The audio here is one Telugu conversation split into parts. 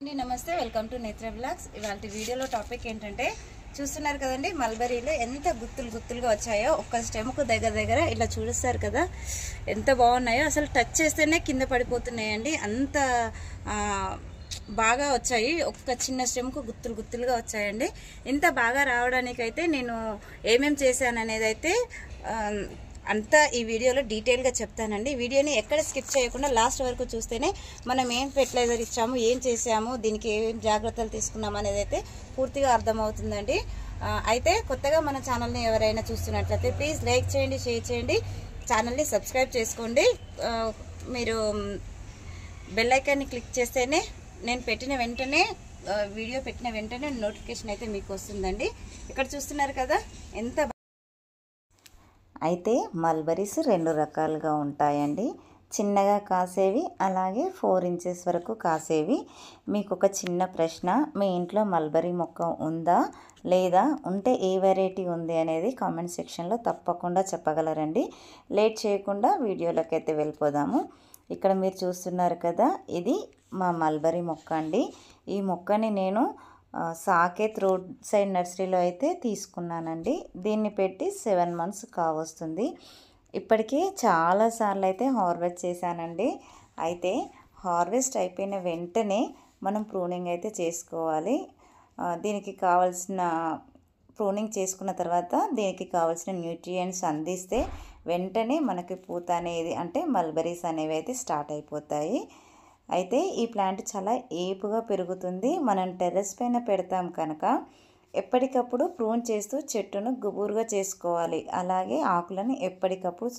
నమస్తే వెల్కమ్ టు నేత్ర బ్లాగ్స్. ఇవాల్టి వీడియోలో టాపిక్ ఏంటంటే చూస్తున్నారు కదండి, మల్బరీలో ఎంత గుత్తులుగా వచ్చాయో. ఒక్క స్టెమ్కు దగ్గర ఇలా చూస్తారు కదా ఎంత బాగున్నాయో. అసలు టచ్ చేస్తేనే కింద పడిపోతున్నాయండి, అంత బాగా వచ్చాయి. ఒక్క చిన్న స్టెమ్కు గుత్తులుగా వచ్చాయండి. ఇంత బాగా రావడానికైతే నేను ఏమేం చేశాను అనేది అయితే అంతా ఈ వీడియోలో డీటెయిల్గా చెప్తానండి. వీడియోని ఎక్కడ స్కిప్ చేయకుండా లాస్ట్ వరకు చూస్తేనే మనం ఏం ఫెర్టిలైజర్ ఇచ్చాము, ఏం చేసాము, దీనికి ఏం జాగ్రత్తలు తీసుకున్నాము అనేది అయితే పూర్తిగా అర్థమవుతుందండి. అయితే కొత్తగా మన ఛానల్ని ఎవరైనా చూస్తున్నట్లయితే ప్లీజ్ లైక్ చేయండి, షేర్ చేయండి, ఛానల్ని సబ్స్క్రైబ్ చేసుకోండి. మీరు బెల్ ఐకాన్ని క్లిక్ చేస్తేనే నేను పెట్టిన వెంటనే వీడియో పెట్టిన వెంటనే నోటిఫికేషన్ అయితే మీకు వస్తుందండి. ఇక్కడ చూస్తున్నారు కదా ఎంత. అయితే మల్బరీస్ రెండు రకాలుగా ఉంటాయండి. చిన్నగా కాసేవి, అలాగే 4 ఇంచెస్ వరకు కాసేవి. మీకు ఒక చిన్న ప్రశ్న, మీ ఇంట్లో మల్బరీ మొక్క ఉందా లేదా, ఉంటే ఏ వెరైటీ ఉంది అనేది కామెంట్ సెక్షన్లో తప్పకుండా చెప్పగలరండి. లేట్ చేయకుండా వీడియోలోకి అయితే వెళ్ళిపోదాము. ఇక్కడ మీరు చూస్తున్నారు కదా, ఇది మా మల్బరీ మొక్క అండి. ఈ మొక్కని నేను సాకేత్ రోడ్ సైడ్ నర్సరీలో అయితే తీసుకున్నానండి. దీన్ని పెట్టి 7 months కావస్తుంది. ఇప్పటికీ చాలాసార్లు అయితే హార్వెస్ట్ చేశానండి. అయితే హార్వెస్ట్ అయిపోయిన వెంటనే మనం ప్రూనింగ్ అయితే చేసుకోవాలి. దీనికి కావాల్సిన ప్రూనింగ్ చేసుకున్న తర్వాత దీనికి కావాల్సిన న్యూట్రియంట్స్ అందిస్తే వెంటనే మనకి పూత అనేది, అంటే మల్బరీస్ అనేవి అయితే స్టార్ట్ అయిపోతాయి. అయితే ఈ ప్లాంట్ చాలా ఏపుగా పెరుగుతుంది. మనం టెర్రస్ పైన పెడతాం కనుక ఎప్పటికప్పుడు ప్రూన్ చేస్తూ చెట్టును గుబురుగా చేసుకోవాలి. అలాగే ఆకులను ఎప్పటికప్పుడు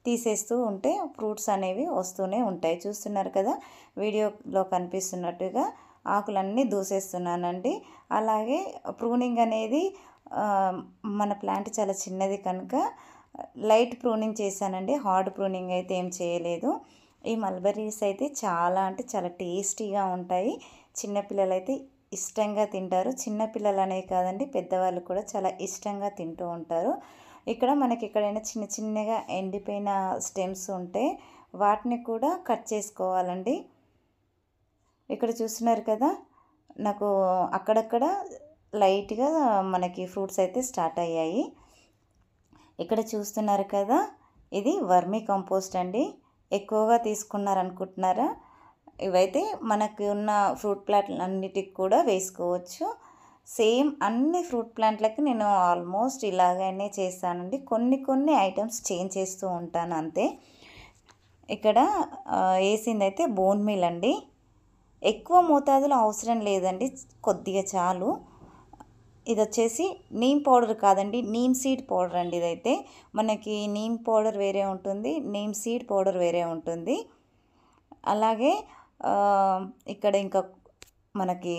తీసేస్తూ ఉంటే ఫ్రూట్స్ అనేవి వస్తూనే ఉంటాయి. చూస్తున్నారు కదా వీడియోలో కనిపిస్తున్నట్టుగా ఆకులన్నీ దూసేస్తున్నానండి. అలాగే ప్రూనింగ్ అనేది మన ప్లాంట్ చాలా చిన్నది కనుక లైట్ ప్రూనింగ్ చేశానండి, హార్డ్ ప్రూనింగ్ అయితే ఏం చేయలేదు. ఈ మల్బరీస్ అయితే చాలా అంటే చాలా టేస్టీగా ఉంటాయి. చిన్నపిల్లలు అయితే ఇష్టంగా తింటారు. చిన్నపిల్లలనే కాదండి, పెద్దవాళ్ళు కూడా చాలా ఇష్టంగా తింటూ ఉంటారు. ఇక్కడ మనకి ఎక్కడైనా చిన్నగా ఎండిపోయిన స్టెమ్స్ ఉంటే వాటిని కూడా కట్ చేసుకోవాలండి. ఇక్కడ చూస్తున్నారు కదా, నాకు అక్కడక్కడ లైట్గా మనకి ఫ్రూట్స్ అయితే స్టార్ట్ అయ్యాయి. ఇక్కడ చూస్తున్నారు కదా, ఇది వర్మీ కంపోస్ట్ అండి. ఎక్కువగా తీసుకున్నారనుకుంటున్నారా? ఇవైతే మనకి ఉన్న ఫ్రూట్ ప్లాంట్లు అన్నిటికి కూడా వేసుకోవచ్చు. సేమ్ అన్ని ఫ్రూట్ ప్లాంట్లకి నేను ఆల్మోస్ట్ ఇలాగనే చేస్తానండి. కొన్ని ఐటమ్స్ చేంజ్ చేస్తూ ఉంటాను అంతే. ఇక్కడ వేసిందైతే బోన్ మీల్ అండి. ఎక్కువ మోతాదులో అవసరం లేదండి, కొద్దిగా చాలు. ఇది వచ్చేసి నీమ్ పౌడర్ కాదండి, నీమ్ సీడ్ పౌడర్ అండి. ఇదైతే మనకి నీమ్ పౌడర్ వేరే ఉంటుంది, నీమ్ సీడ్ పౌడర్ వేరే ఉంటుంది. అలాగే ఇక్కడ ఇంకా మనకి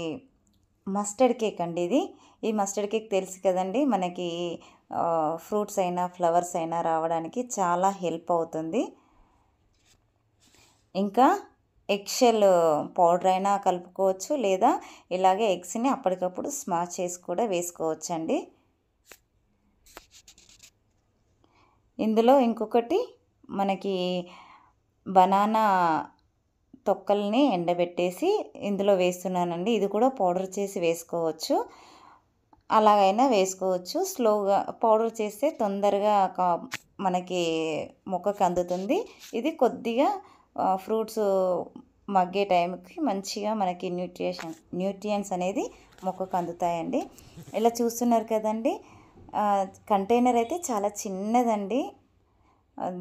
మస్టర్డ్ కేక్ అండి. ఈ మస్టర్డ్ కేక్ తెలుసు కదండి, మనకి ఫ్రూట్స్ అయినా ఫ్లవర్స్ అయినా రావడానికి చాలా హెల్ప్ అవుతుంది. ఇంకా ఎగ్షెల్ పౌడర్ అయినా కలుపుకోవచ్చు, లేదా ఇలాగే ఎగ్స్ని అప్పటికప్పుడు స్మాష్ చేసి కూడా వేసుకోవచ్చు అండి. ఇందులో ఇంకొకటి మనకి బనానా తొక్కల్ని ఎండబెట్టేసి ఇందులో వేస్తున్నానండి. ఇది కూడా పౌడర్ చేసి వేసుకోవచ్చు, అలాగైనా వేసుకోవచ్చు. స్లోగా పౌడర్ చేస్తే తొందరగా మనకి మొక్కకు అందుతుంది. ఇది కొద్దిగా ఫ్రూట్స్ మగ్గే టైంకి మంచిగా మనకి న్యూట్రియంట్స్ అనేది మొక్కకు అందుతాయండి. ఇలా చూస్తున్నారు కదండి, కంటైనర్ అయితే చాలా చిన్నదండి.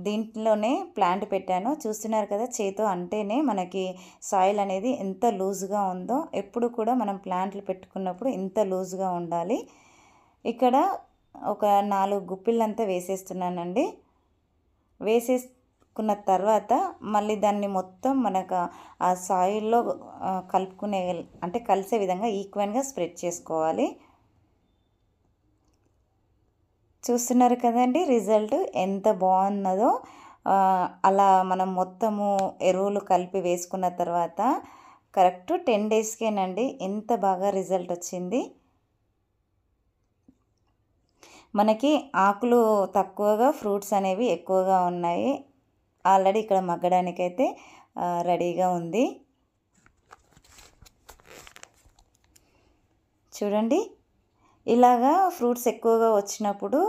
దీంట్లోనే ప్లాంట్ పెట్టాను. చూస్తున్నారు కదా, చేతో అంటేనే మనకి సాయిల్ అనేది ఎంత లూజ్గా ఉందో. ఎప్పుడు కూడా మనం ప్లాంట్లు పెట్టుకున్నప్పుడు ఇంత లూజ్గా ఉండాలి. ఇక్కడ ఒక 4 గుప్పిళ్ళంతా వేసేస్తున్నానండి. వేసేసుకున్న తర్వాత మళ్ళీ దాన్ని మొత్తం మనకు ఆ సాయిల్లో కలుపుకునే, అంటే కలిసే విధంగా ఈక్వల్గా స్ప్రెడ్ చేసుకోవాలి. చూస్తున్నారు కదండి రిజల్ట్ ఎంత బాగున్నదో. అలా మనం మొత్తము ఎరువులు కలిపి వేసుకున్న తర్వాత కరెక్ట్ 10 daysకేనండి ఎంత బాగా రిజల్ట్ వచ్చింది. మనకి ఆకులు తక్కువగా, ఫ్రూట్స్ అనేవి ఎక్కువగా ఉన్నాయి. ఆల్రెడీ ఇక్కడ మగ్గడానికైతే రెడీగా ఉంది. చూడండి, ఇలాగా ఫ్రూట్స్ ఎక్కువగా వచ్చినప్పుడు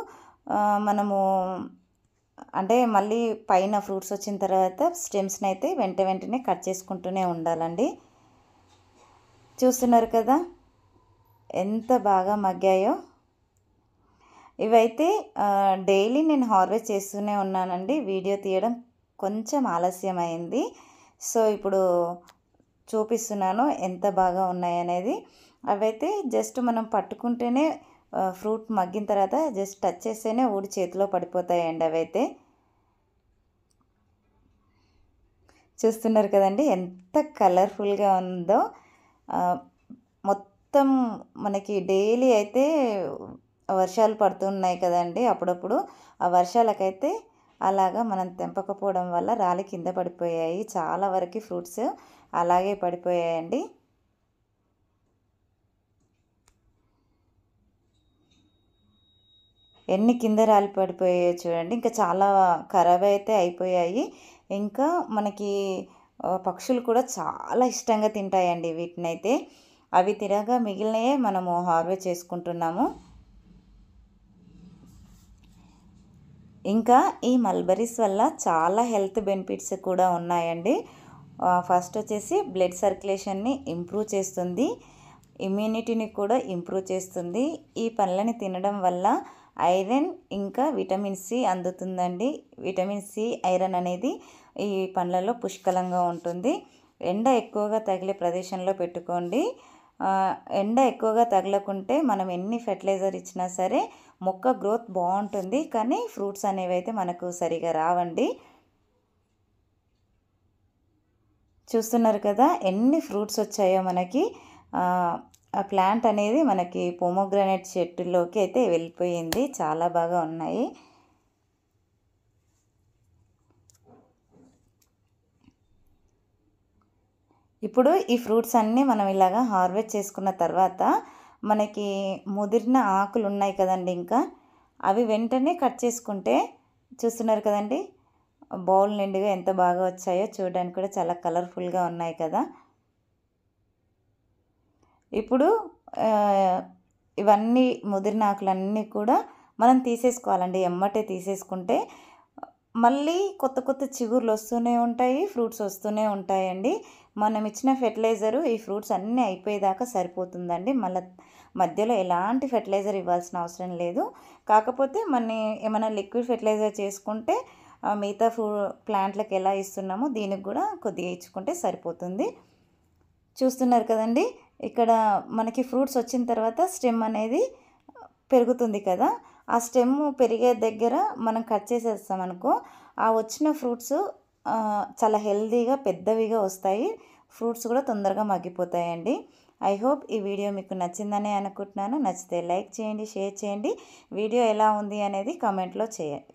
మనము అంటే మళ్ళీ పైన ఫ్రూట్స్ వచ్చిన తర్వాత స్టెమ్స్ని అయితే వెంటనే కట్ చేసుకుంటూనే ఉండాలండి. చూస్తున్నారు కదా ఎంత బాగా మగ్గాయో. ఇవైతే డైలీ నేను హార్వెస్ట్ చేస్తూనే ఉన్నానండి. వీడియో తీయడం కొంచెం ఆలస్యం అయింది. సో ఇప్పుడు చూపిస్తున్నాను ఎంత బాగా ఉన్నాయనేది. అవైతే జస్ట్ మనం పట్టుకుంటేనే ఫ్రూట్ మగ్గిన తర్వాత జస్ట్ టచ్ చేస్తేనే ఊడి చేతిలో పడిపోతాయండి. అవైతే చూస్తున్నారు కదండి ఎంత కలర్ఫుల్గా ఉందో. మొత్తం మనకి డైలీ అయితే వర్షాలు పడుతున్నాయి కదండి అప్పుడప్పుడు. ఆ వర్షాలకైతే అలాగా మనం తెంపకపోవడం వల్ల రాలి కింద పడిపోయాయి. చాలా వరకు ఫ్రూట్స్ అలాగే పడిపోయాయండి. ఎన్ని కింద రాలి పడిపోయాయో చూడండి. ఇంకా చాలా ఖరాబ్ అయితే అయిపోయాయి. ఇంకా మనకి పక్షులు కూడా చాలా ఇష్టంగా తింటాయండి వీటినైతే. అవి తినగా మిగిలినయే మనము హార్వెస్ట్ చేసుకుంటున్నాము. ఇంకా ఈ మల్బరీస్ వల్ల చాలా హెల్త్ బెనిఫిట్స్ కూడా ఉన్నాయండి. ఫస్ట్ వచ్చేసి బ్లడ్ సర్క్యులేషన్ని ఇంప్రూవ్ చేస్తుంది, ఇమ్యూనిటీని కూడా ఇంప్రూవ్ చేస్తుంది. ఈ పండ్లని తినడం వల్ల ఐరన్ ఇంకా విటమిన్ సి అందుతుందండి. విటమిన్ సి, ఐరన్ అనేది ఈ పండ్లలో పుష్కలంగా ఉంటుంది. ఎండ ఎక్కువగా తగిలే ప్రదేశంలో పెట్టుకోండి. ఎండ ఎక్కువగా తగలకుంటే మనం ఎన్ని ఫెర్టిలైజర్ ఇచ్చినా సరే మొక్క గ్రోత్ బాగుంటుంది, కానీ ఫ్రూట్స్ అనేవి అయితే మనకు సరిగా రావండి. చూస్తున్నారు కదా ఎన్ని ఫ్రూట్స్ వచ్చాయో మనకి. ఆ ప్లాంట్ అనేది మనకి పోమోగ్రానైట్ చెట్టులోకి అయితే వెళ్ళిపోయింది. చాలా బాగా ఉన్నాయి. ఇప్పుడు ఈ ఫ్రూట్స్ అన్నీ మనం ఇలాగా హార్వెస్ట్ చేసుకున్న తర్వాత మనకి ముదిరిన ఆకులు ఉన్నాయి కదండి, ఇంకా అవి వెంటనే కట్ చేసుకుంటే చూస్తున్నారు కదండి బౌల్ నిండుగా ఎంత బాగా వచ్చాయో. చూడడానికి కూడా చాలా కలర్ఫుల్గా ఉన్నాయి కదా. ఇప్పుడు ఇవన్నీ ముదిరిన ఆకులన్నీ కూడా మనం తీసేసుకోవాలండి. ఎమ్మటే తీసేసుకుంటే మళ్ళీ కొత్త కొత్త చిగుర్లు వస్తూనే ఉంటాయి, ఫ్రూట్స్ వస్తూనే ఉంటాయండి. మనం ఇచ్చిన ఫెర్టిలైజరు ఈ ఫ్రూట్స్ అన్నీ అయిపోయేదాకా సరిపోతుందండి. మళ్ళీ మధ్యలో ఎలాంటి ఫెర్టిలైజర్ ఇవ్వాల్సిన అవసరం లేదు. కాకపోతే ఏమైనా లిక్విడ్ ఫెర్టిలైజర్ చేసుకుంటే మిగతా ప్లాంట్లకు ఎలా ఇస్తున్నామో దీనికి కూడా కొద్దిగా ఇచ్చుకుంటే సరిపోతుంది. చూస్తున్నారు కదండి, ఇక్కడ మనకి ఫ్రూట్స్ వచ్చిన తర్వాత స్టెమ్ అనేది పెరుగుతుంది కదా. ఆ స్టెమ్ పెరిగే దగ్గర మనం కట్ చేసేస్తాం అనుకో, ఆ వచ్చిన ఫ్రూట్స్ చాలా హెల్తీగా పెద్దవిగా వస్తాయి. ఫ్రూట్స్ కూడా తొందరగా మగ్గిపోతాయండి. ఐ హోప్ ఈ వీడియో మీకు నచ్చిందని అనుకుంటున్నాను. నచ్చితే లైక్ చేయండి, షేర్ చేయండి. వీడియో ఎలా ఉంది అనేది కామెంట్లో చేయండి.